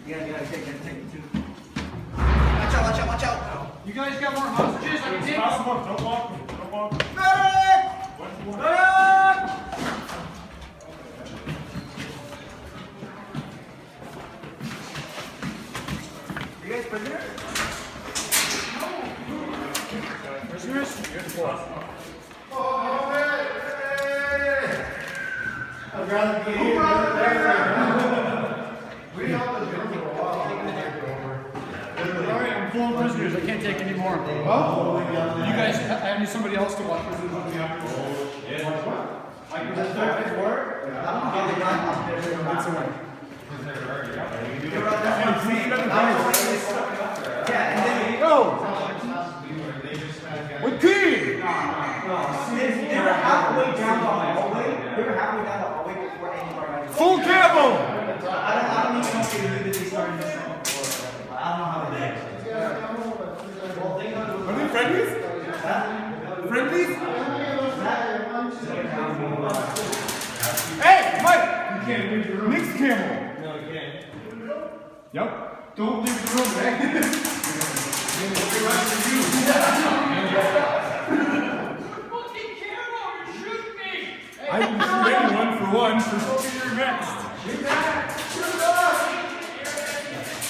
Yeah, take it too. Watch out. You guys got more hostages? I can take them. Don't walk me. Medic! You guys prisoners? No. Prisoners? Oh, hey! I'd rather be here. We all been here for a while. Alright, I'm full of prisoners. I can't take any more. Oh? You guys, I need somebody else to watch prisoners with me after. I can just start at work. It's away. Yeah, and then Go! With P! they were halfway down the hallway before anybody. Full camo! I don't even know if they knew that they started this one before. I don't know how they did it. Are they friendlies? Friendlies? Hey, Mike! You can't leave the room. Mixed camo. No, you can't. Yep. Don't leave the room, man. I can shoot anyone for one, so you're next.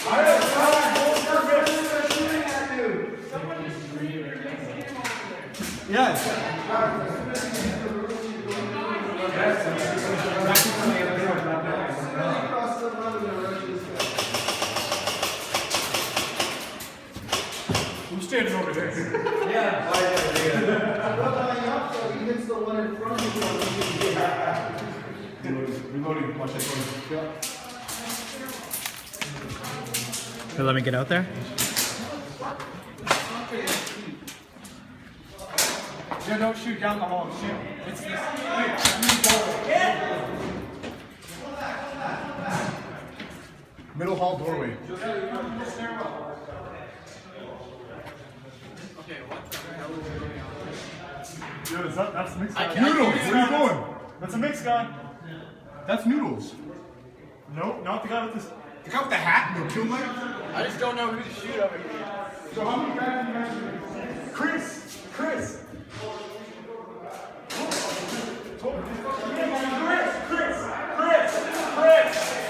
I have time. Yes. Who's standing over there? Yeah. He hits the one in front of you. Reloading. Watch that one. Hey, let me get out there. Yeah, don't shoot down the hall. Shoot. It's this. Middle hall doorway. Yo, that's mixed guy. Noodles, where are you going? That's a mixed guy. That's Noodles. Nope, not the guy with this. The guy with the hat and the kill mic? I just don't know who to shoot over here. So how many guys do you guys shoot? Chris!